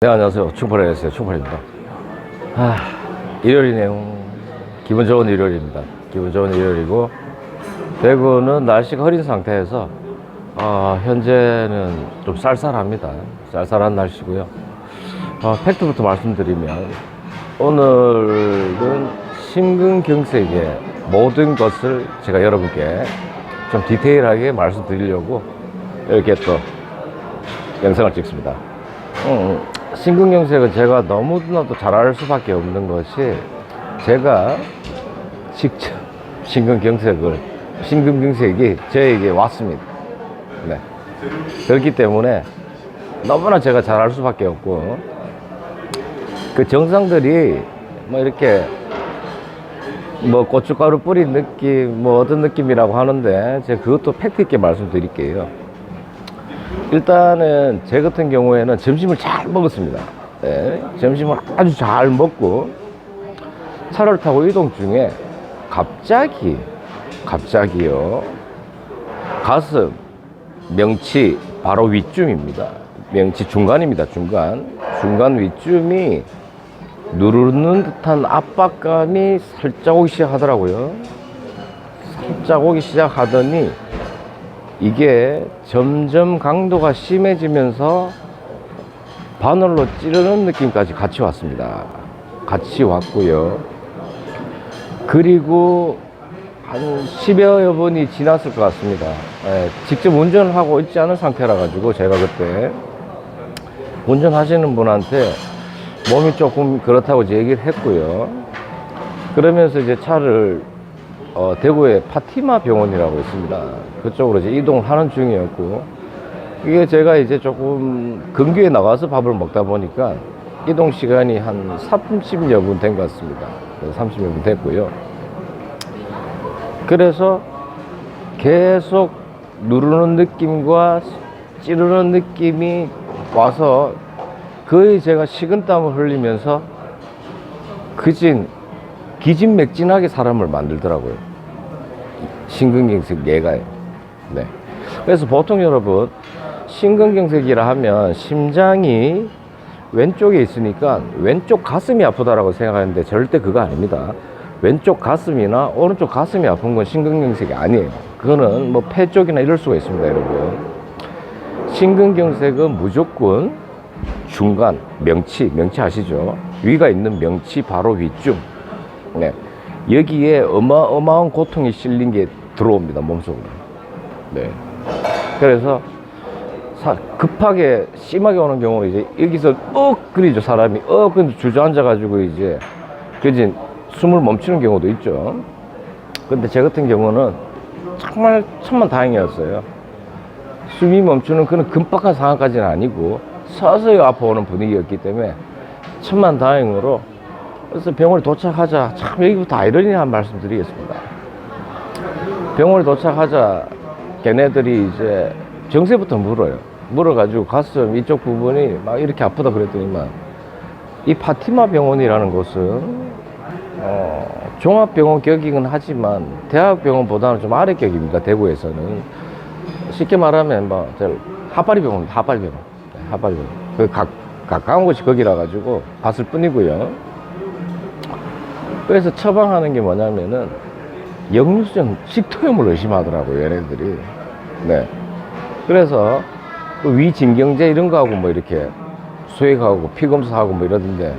네, 안녕하세요. 충팔에서요. 충팔입니다. 일요일이네요. 기분 좋은 일요일입니다. 기분 좋은 일요일이고, 대구는 날씨가 흐린 상태에서, 현재는 좀 쌀쌀합니다. 쌀쌀한 날씨고요. 팩트부터 말씀드리면, 오늘은 심근경색의 모든 것을 제가 여러분께 좀 디테일하게 말씀드리려고 이렇게 또 영상을 찍습니다. 심근경색은 제가 너무나도 잘 알 수밖에 없는 것이, 제가 직접 심근경색이 저에게 왔습니다. 네. 그렇기 때문에 너무나 제가 잘 알 수밖에 없고, 그 정상들이 뭐 이렇게 뭐 고춧가루 뿌린 느낌, 뭐 어떤 느낌이라고 하는데, 제가 그것도 팩트 있게 말씀드릴게요. 일단은 제 같은 경우에는 점심을 잘 먹었습니다. 네, 점심을 아주 잘 먹고 차를 타고 이동 중에 갑자기요, 가슴, 명치 바로 윗쯤입니다. 명치 중간입니다. 중간 윗쯤이 누르는 듯한 압박감이 살짝 오기 시작하더라고요. 살짝 오기 시작하더니 이게 점점 강도가 심해지면서 바늘로 찌르는 느낌까지 같이 왔습니다. 같이 왔고요. 그리고 한 10여 번이 지났을 것 같습니다. 직접 운전을 하고 있지 않은 상태라 가지고, 제가 그때 운전하시는 분한테 몸이 조금 그렇다고 이제 얘기를 했고요. 그러면서 이제 차를 대구에 파티마 병원이라고 있습니다. 그쪽으로 이제 이동을 하는 중이었고, 이게 제가 이제 조금 근교에 나가서 밥을 먹다 보니까 이동 시간이 한 30여 분 된 것 같습니다. 30여 분 됐고요. 그래서 계속 누르는 느낌과 찌르는 느낌이 와서 거의 제가 식은땀을 흘리면서 기진맥진하게 사람을 만들더라고요. 심근경색 예가에. 네. 그래서 보통 여러분, 심근경색이라 하면 심장이 왼쪽에 있으니까 왼쪽 가슴이 아프다라고 생각하는데, 절대 그거 아닙니다. 왼쪽 가슴이나 오른쪽 가슴이 아픈 건 심근경색이 아니에요. 그거는 뭐 폐 쪽이나 이럴 수가 있습니다, 여러분. 심근경색은 무조건 중간, 명치 아시죠? 위가 있는 명치 바로 위쯤. 네. 여기에 어마어마한 고통이 실린 게 들어옵니다, 몸속으로. 네. 그래서 급하게 심하게 오는 경우는 이제 여기서 그리죠, 사람이. 근데 주저앉아가지고 이제 숨을 멈추는 경우도 있죠. 근데 제 같은 경우는 정말 천만다행이었어요. 숨이 멈추는 그런 급박한 상황까지는 아니고 서서히 아파오는 분위기였기 때문에 천만다행으로, 그래서 병원에 도착하자, 참 여기부터 아이러니한 말씀 드리겠습니다. 병원에 도착하자 걔네들이 이제 정세부터 물어가지고 가슴 이쪽 부분이 막 이렇게 아프다 그랬더니만, 이 파티마 병원이라는 곳은 종합병원 격이긴 하지만 대학병원보다는 좀 아래 격입니다. 대구에서는 쉽게 말하면 뭐 하파리 병원. 그 가까운 곳이 거기라 가지고 봤을 뿐이고요. 그래서 처방하는 게 뭐냐면은 역류성 식토염을 의심하더라고요, 얘네들이. 네. 그래서 그 위진경제 이런 거 하고 뭐 이렇게 수액하고 피검사하고 뭐 이러던데,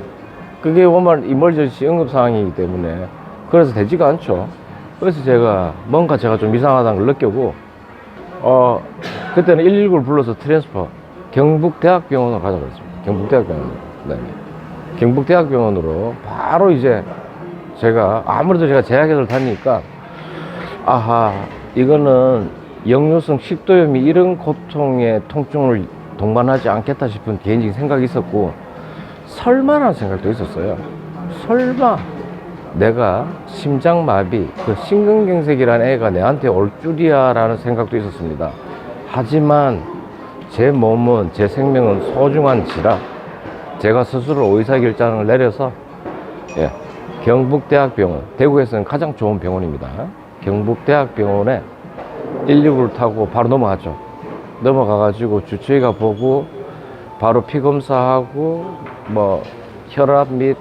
그게 오면 이멀전시 응급 상황이기 때문에 그래서 되지가 않죠. 그래서 제가 좀 이상하다는 걸 느끼고, 그때는 119를 불러서 트랜스퍼 경북대학병원으로 가자고 했습니다. 경북대학병원. 네. 경북대학병원으로 바로 이제 아무래도 제가 제약회사를 다니니까, 이거는 역류성 식도염이 이런 고통의 통증을 동반하지 않겠다 싶은 개인적인 생각이 있었고, 설마라는 생각도 있었어요. 설마 내가 심장마비, 그 심근경색이라는 애가 내한테 올 줄이야 라는 생각도 있었습니다. 하지만 제 몸은, 제 생명은 소중한지라 제가 스스로 의사결정을 내려서 경북대학병원, 대구에서는 가장 좋은 병원입니다. 경북대학병원에 119를 타고 바로 넘어가가지고 주치의가 보고 바로 피 검사하고 뭐 혈압 및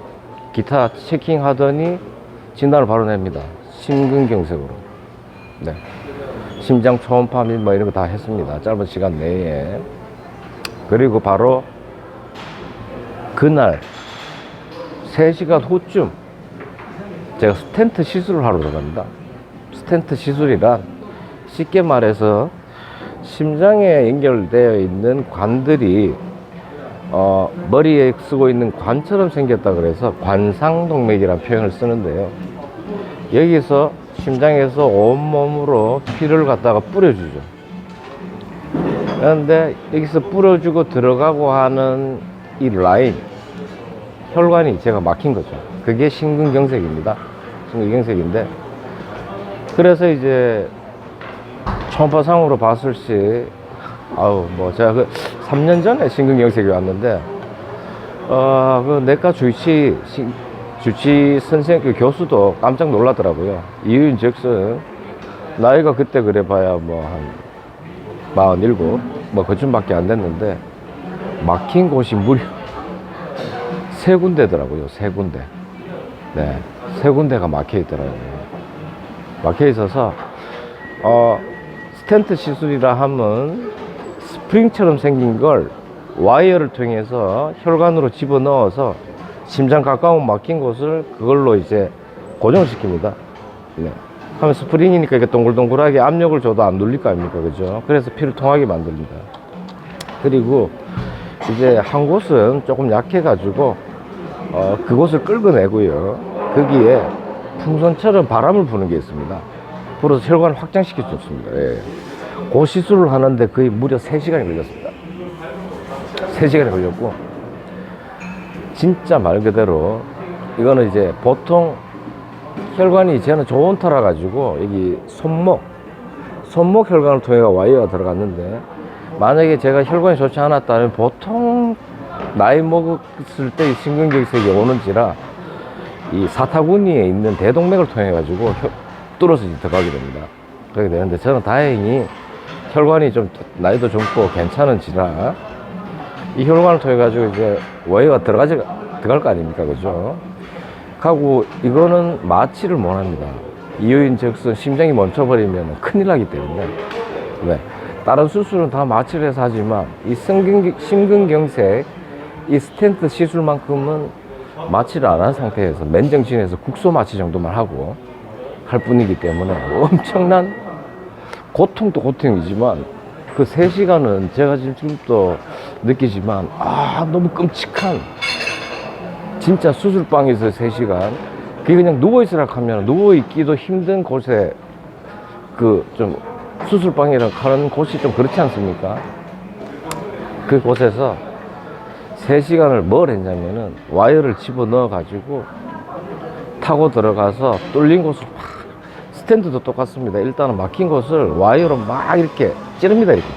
기타 체킹하더니 진단을 바로 냅니다. 심근경색으로. 네. 심장 초음파 및 뭐 이런 거 다 했습니다. 짧은 시간 내에. 그리고 바로 그날 3시간 후쯤 제가 스텐트 시술을 하러 들어갑니다. 스텐트 시술이란 쉽게 말해서 심장에 연결되어 있는 관들이 머리에 쓰고 있는 관처럼 생겼다 그래서 관상동맥이라는 표현을 쓰는데요. 여기서 심장에서 온몸으로 피를 갖다가 뿌려주죠. 그런데 여기서 뿌려주고 들어가고 하는 이 라인, 혈관이 제가 막힌 거죠. 그게 심근경색입니다. 심근경색인데, 그래서 이제 초음파상으로 봤을 시, 제가 3년 전에 심근경색이 왔는데, 그 내과 주치 선생, 그 교수도 깜짝 놀라더라고요. 이유인 즉슨, 나이가 그때 그래 봐야 한 47, 그쯤밖에 안 됐는데, 막힌 곳이 무려 3군데더라고요, 3군데. 네, 3군데가 막혀 있더라고요. 막혀 있어서, 스텐트 시술이라 하면 스프링처럼 생긴 걸 와이어를 통해서 혈관으로 집어넣어서 심장 가까운 막힌 곳을 그걸로 이제 고정시킵니다. 네. 하면 스프링이니까 이렇게 동글동글하게 압력을 줘도 안 눌릴 거 아닙니까? 그죠? 그래서 피를 통하게 만듭니다. 그리고 이제 한 곳은 조금 약해가지고, 그곳을 끌어내고요. 거기에 풍선처럼 바람을 부는 게 있습니다. 불어서 혈관을 확장시켜 줬습니다. 예. 그 시술을 하는데 거의 무려 3시간이 걸렸습니다. 3시간이 걸렸고, 진짜 말 그대로, 이거는 이제 보통 혈관이 저는 좋은 터라 가지고, 여기 손목 혈관을 통해 와이어가 들어갔는데, 만약에 제가 혈관이 좋지 않았다면 보통 나이 먹었을 때 심근경색이 오는지라 이 사타구니에 있는 대동맥을 통해 가지고 뚫어서 들어가게 됩니다. 그렇게 되는데, 저는 다행히 혈관이 좀 나이도 젊고 괜찮은지라 이 혈관을 통해 가지고 이제 와이어가 들어갈 거 아닙니까? 그죠? 하고 이거는 마취를 못 합니다. 이유인 즉슨 심장이 멈춰버리면 큰일 나기 때문에. 네. 다른 수술은 다 마취를 해서 하지만 이 심근경색, 이 스텐트 시술만큼은 마취를 안 한 상태에서 맨정신에서 국소 마취 정도만 하고 할 뿐이기 때문에 엄청난 고통도 고통이지만 그 3시간은 제가 지금도 느끼지만 너무 끔찍한, 진짜 수술방에서 3시간 그게 그냥 누워있으라 하면 누워있기도 힘든 곳에 좀 수술방이라 하는 곳이 좀 그렇지 않습니까? 그 곳에서 3시간을 뭘 했냐면은 와이어를 집어넣어 가지고 타고 들어가서 뚫린 곳을 막, 스탠드도 똑같습니다. 일단은 막힌 곳을 와이어로 막 이렇게 찌릅니다. 이렇게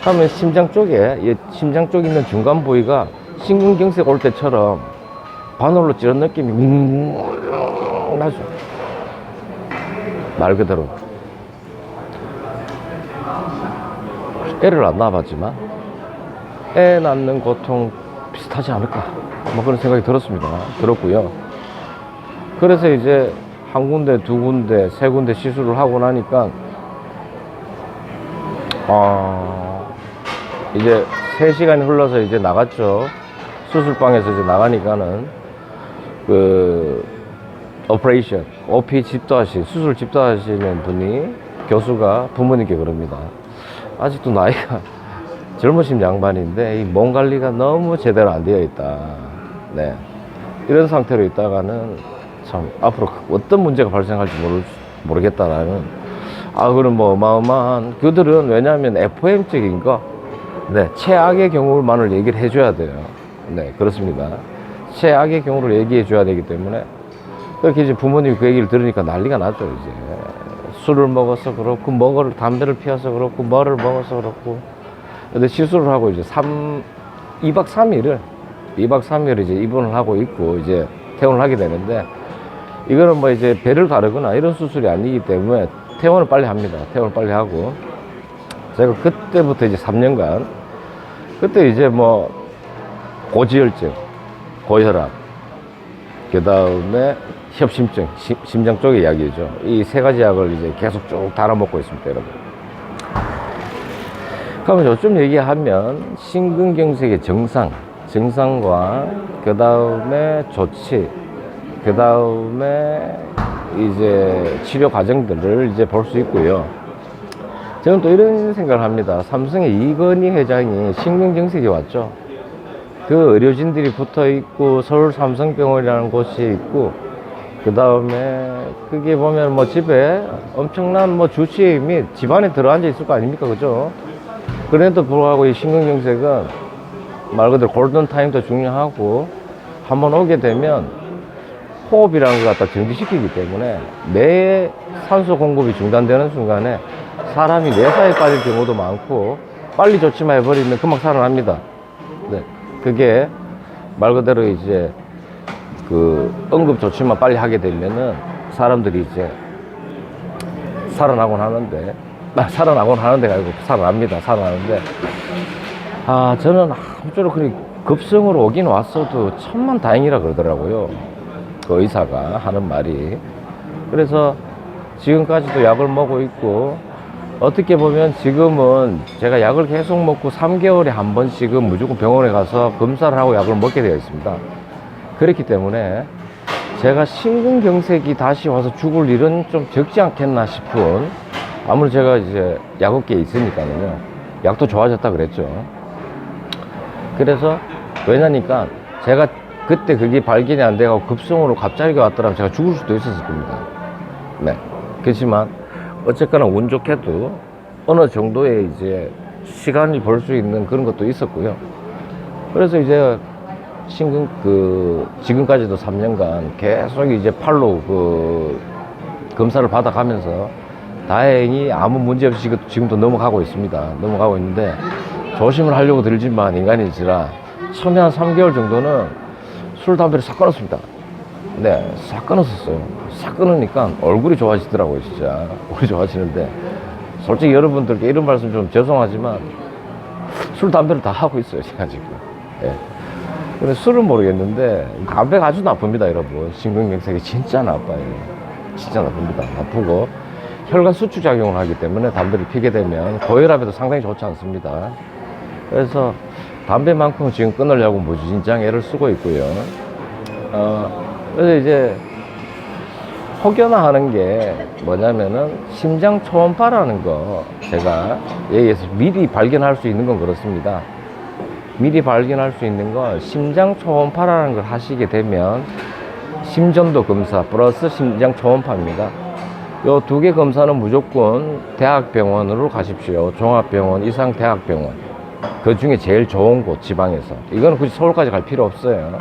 하면 심장 쪽에 있는 중간 부위가 심근경색 올 때처럼 바늘로 찌른 느낌이 나죠. 말 그대로 애를 안 낳아봤지만 애 낳는 고통 비슷하지 않을까, 그런 생각이 들었고요. 그래서 이제 한 군데, 두 군데, 세 군데 시술을 하고 나니까 이제 3시간이 흘러서 이제 나갔죠. 수술방에서 이제 나가니까는 오퍼레이션, OP 수술 집도하시는 분이, 교수가 부모님께 그럽니다. 아직도 나이가 젊으신 양반인데 이 몸 관리가 너무 제대로 안 되어 있다. 네. 이런 상태로 있다가는 참 앞으로 어떤 문제가 발생할지 모르겠다라는, 그럼 어마어마한, 그들은 왜냐하면 FOM적인 거, 네, 최악의 경우만을 얘기를 해줘야 돼요. 네, 그렇습니다. 최악의 경우를 얘기해 줘야 되기 때문에, 그렇게 이제 부모님이 그 얘기를 들으니까 난리가 나죠. 이제 술을 먹어서 그렇고, 담배를 피워서 그렇고, 뭐를 먹어서 그렇고. 근데 시술을 하고 이제 2박 3일을 이제 입원을 하고 있고, 이제 퇴원을 하게 되는데, 이거는 이제 배를 가르거나 이런 수술이 아니기 때문에 퇴원을 빨리 합니다. 퇴원을 빨리 하고, 제가 그때부터 이제 3년간 그때 이제 뭐 고지혈증, 고혈압, 그 다음에 협심증, 심장 쪽의 약이죠. 이 세 가지 약을 이제 계속 쭉 달아먹고 있습니다, 여러분. 그러면 요즘 얘기하면 심근경색의 증상과 그 다음에 조치, 그 다음에 이제 치료 과정들을 이제 볼 수 있고요. 저는 또 이런 생각을 합니다. 삼성의 이건희 회장이 심근경색이 왔죠. 그 의료진들이 붙어 있고 서울 삼성병원이라는 곳이 있고, 그 다음에 그게 보면 뭐 집에 엄청난 뭐 주치의 및 집안에 들어앉아 있을 거 아닙니까, 그죠? 그래도 불구하고 이 심근경색은 말 그대로 골든타임도 중요하고, 한번 오게 되면 호흡이라는 걸 갖다 정지시키기 때문에 뇌 산소 공급이 중단되는 순간에 사람이 뇌사에 빠질 경우도 많고, 빨리 조치만 해버리면 금방 살아납니다. 네. 그게 말 그대로 이제 그 응급 조치만 빨리 하게 되면은 사람들이 이제 살아나곤 하는데, 아니고 살아나는데, 저는 아무쪼록 그리 급성으로 오긴 왔어도 천만 다행이라 그러더라고요, 그 의사가 하는 말이. 그래서 지금까지도 약을 먹고 있고, 어떻게 보면 지금은 제가 약을 계속 먹고 3개월에 한 번씩은 무조건 병원에 가서 검사를 하고 약을 먹게 되어 있습니다. 그렇기 때문에 제가 심근경색이 다시 와서 죽을 일은 좀 적지 않겠나 싶은, 아무리 제가 이제 약업계에 있으니까요, 약도 좋아졌다 그랬죠. 그래서 왜냐니까 제가 그때 그게 발견이 안 돼가지고 급성으로 갑자기 왔더라면 제가 죽을 수도 있었을 겁니다. 네. 그렇지만 어쨌거나 운 좋게도 어느 정도의 이제 시간이 벌 수 있는 그런 것도 있었고요. 그래서 이제 지금까지도 3년간 계속 이제 팔로 검사를 받아가면서 다행히 아무 문제 없이 지금도 넘어가고 있는데, 조심을 하려고 들지만 인간이지라 처음에 한 3개월 정도는 술, 담배를 싹 끊었습니다. 네, 싹 끊었었어요. 싹 끊으니까 얼굴이 좋아지더라고요, 진짜. 얼굴이 좋아지는데, 솔직히 여러분들께 이런 말씀 좀 죄송하지만, 술, 담배를 다 하고 있어요, 제가 지금. 예. 근데 술은 모르겠는데, 담배가 아주 나쁩니다, 여러분. 심근경색이 진짜 나빠요. 진짜 나쁩니다. 나쁘고, 혈관 수축작용을 하기 때문에 담배를 피게 되면 고혈압에도 상당히 좋지 않습니다. 그래서 담배만큼은 지금 끊으려고 무진장 애를 쓰고 있고요. 그래서 이제 혹여나 하는 게 뭐냐면은 심장 초음파라는 거, 제가 여기에서 미리 발견할 수 있는 건 그렇습니다. 미리 발견할 수 있는 건 심장 초음파라는 걸 하시게 되면 심전도 검사 플러스 심장 초음파입니다. 요 두 개 검사는 무조건 대학병원으로 가십시오. 종합병원, 이상 대학병원. 그 중에 제일 좋은 곳, 지방에서. 이거는 굳이 서울까지 갈 필요 없어요.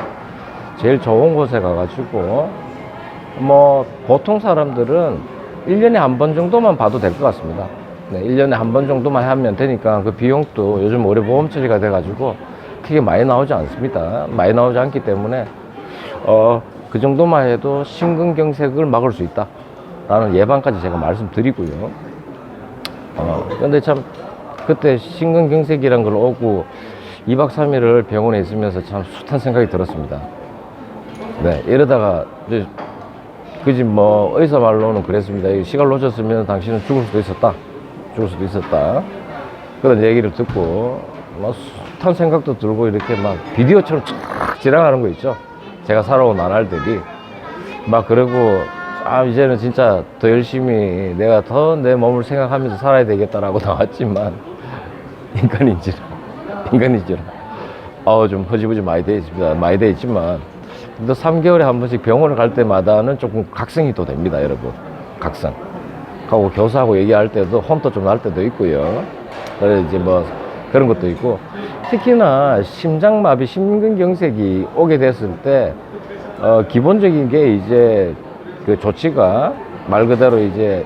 제일 좋은 곳에 가가지고, 뭐, 보통 사람들은 1년에 한 번 정도만 봐도 될 것 같습니다. 네, 1년에 한 번 정도만 하면 되니까 그 비용도 요즘 의료보험 처리가 돼가지고 크게 많이 나오지 않습니다. 많이 나오지 않기 때문에, 그 정도만 해도 심근경색을 막을 수 있다 라는 예방까지 제가 말씀드리고요. 근데 참, 그때 심근경색이란 걸 오고 2박 3일을 병원에 있으면서 참 숱한 생각이 들었습니다. 네, 이러다가, 그지 뭐, 의사 말로는 그랬습니다. 시간 놓쳤으면 당신은 죽을 수도 있었다. 그런 얘기를 듣고, 막 숱한 생각도 들고, 이렇게 막 비디오처럼 쫙 지나가는 거 있죠. 제가 살아온 나날들이. 막 그러고, 이제는 진짜 더 열심히 내가 더 내 몸을 생각하면서 살아야 되겠다라고 나왔지만, 인간인지라. 좀 허지부지 많이 돼 있지만, 또 3개월에 한 번씩 병원을 갈 때마다는 조금 각성이 또 됩니다, 여러분. 각성. 하고 교수하고 얘기할 때도 혼도 좀 날 때도 있고요. 그래서 이제 뭐 그런 것도 있고, 특히나 심장마비, 심근경색이 오게 됐을 때, 기본적인 게 이제 그 조치가 말 그대로 이제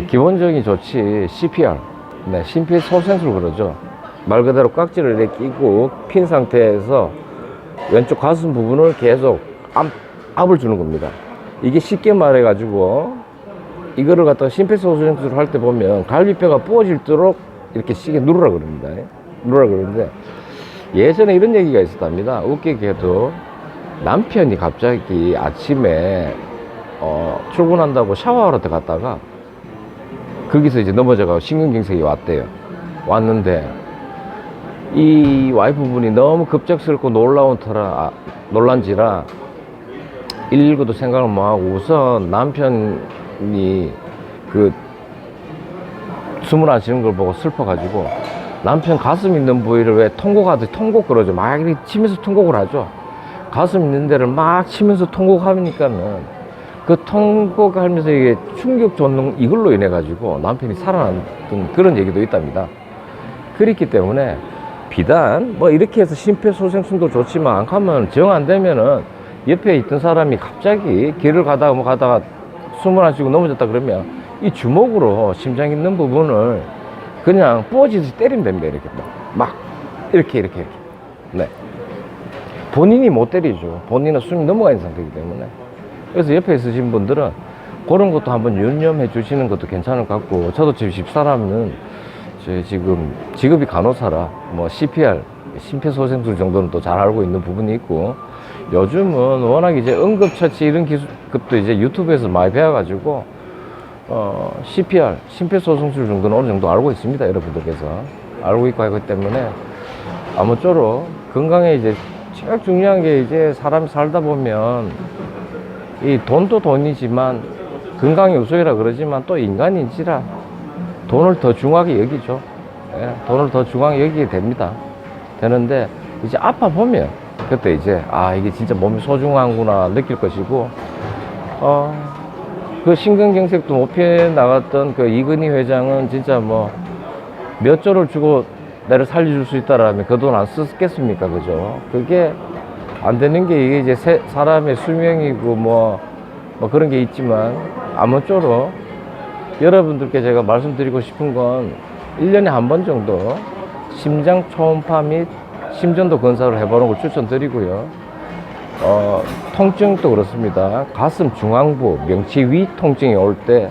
기본적인 조치 CPR, 심폐소생술 그러죠. 말 그대로 깍지를 이렇게 끼고 핀 상태에서 왼쪽 가슴 부분을 계속 압을 주는 겁니다. 이게 쉽게 말해가지고 이거를 갖다가 심폐소생술을 할 때 보면 갈비뼈가 부어질도록 이렇게 시계 누르라 그럽니다. 누르라 그러는데 예전에 이런 얘기가 있었답니다. 웃기게도 남편이 갑자기 아침에 출근한다고 샤워하러 들어갔다가 거기서 이제 넘어져가지고 심근경색이 왔대요. 왔는데 이 와이프분이 너무 급작스럽고 놀란지라 119도 생각을 못하고 우선 남편이 그 숨을 안 쉬는 걸 보고 슬퍼가지고 남편 가슴 있는 부위를 왜 통곡하듯이 통곡 그러죠. 막 이렇게 치면서 통곡을 하죠. 가슴 있는 데를 막 치면서 통곡하니까는 그 통곡하면서 이게 충격 전동 이걸로 인해 가지고 남편이 살아났던 그런 얘기도 있답니다. 그렇기 때문에 비단 뭐 이렇게 해서 심폐소생술도 좋지만 안 가면 정 안 되면은 옆에 있던 사람이 갑자기 길을 가다가 뭐 가다가 숨을 안 쉬고 넘어졌다 그러면 이 주먹으로 심장 있는 부분을 그냥 부어지듯이 때리면 됩니다. 이렇게 막 이렇게. 네. 본인이 못 때리죠. 본인은 숨이 넘어가 있는 상태이기 때문에. 그래서 옆에 있으신 분들은 그런 것도 한번 유념해 주시는 것도 괜찮을 것 같고, 저도 제 집사람은 지금 직업이 간호사라 뭐 CPR, 심폐소생술 정도는 또 잘 알고 있는 부분이 있고, 요즘은 워낙 이제 응급처치 이런 기술도 이제 유튜브에서 많이 배워가지고 CPR, 심폐소생술 정도는 어느 정도 알고 있습니다. 여러분들께서 알고 있고 하기 때문에 아무쪼록 건강에 이제 제일 중요한 게 이제 사람이 살다 보면 이 돈도 돈이지만 건강이 우선이라 그러지만 또 인간인지라 돈을 더 중요하게 여기죠. 예, 돈을 더 중요하게 여기게 됩니다. 되는데 이제 아파 보면 그때 이제 이게 진짜 몸이 소중한구나 느낄 것이고, 그 심근경색도 못 피해 나갔던 그 이근희 회장은 진짜 뭐 몇 조를 주고 나를 살려줄 수 있다라면 그 돈 안 썼겠습니까? 그죠? 그게 안 되는 게 이게 이제 사람의 수명이고 뭐 그런 게 있지만, 아무쪼록 여러분들께 제가 말씀드리고 싶은 건 1년에 한 번 정도 심장 초음파 및 심전도 검사를 해보는 걸 추천드리고요. 통증도 그렇습니다. 가슴 중앙부, 명치 위 통증이 올 때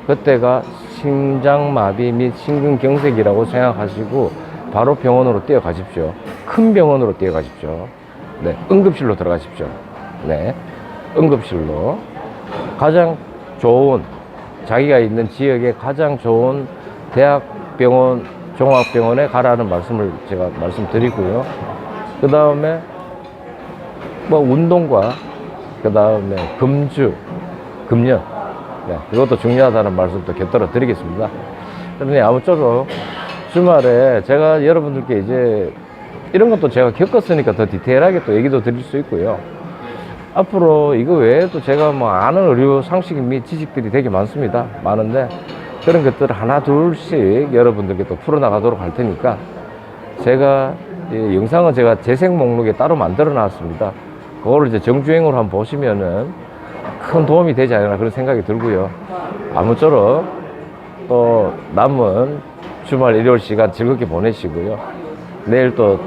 그때가 심장마비 및 심근경색이라고 생각하시고 바로 병원으로 뛰어가십시오. 큰 병원으로 뛰어가십시오. 네, 응급실로 들어가십시오. 네, 응급실로 가장 좋은, 자기가 있는 지역에 가장 좋은 대학병원, 종합병원에 가라는 말씀을 제가 말씀드리고요. 그 다음에 뭐 운동과 그 다음에 금주, 금연, 네, 이것도 중요하다는 말씀도 곁들여 드리겠습니다. 그러니 아무쪼록 주말에 제가 여러분들께 이제 이런 것도 제가 겪었으니까 더 디테일하게 또 얘기도 드릴 수 있고요. 앞으로 이거 외에도 제가 뭐 아는 의료 상식 및 지식들이 되게 많습니다. 많은데 그런 것들을 하나 둘씩 여러분들께 또 풀어나가도록 할 테니까, 제가 영상은 제가 재생 목록에 따로 만들어 놨습니다. 그거를 이제 정주행으로 한번 보시면은 큰 도움이 되지 않나 그런 생각이 들고요. 아무쪼록 또 남은 주말 일요일 시간 즐겁게 보내시고요. 내일 또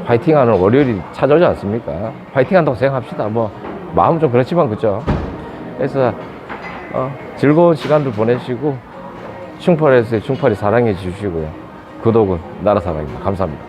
화이팅 하는 월요일이 찾아오지 않습니까? 화이팅 한다고 생각합시다. 뭐 마음 좀 그렇지만, 그죠? 그래서 즐거운 시간들 보내시고 충팔에서의 충팔이 사랑해 주시고요. 구독은 나라사랑입니다. 감사합니다.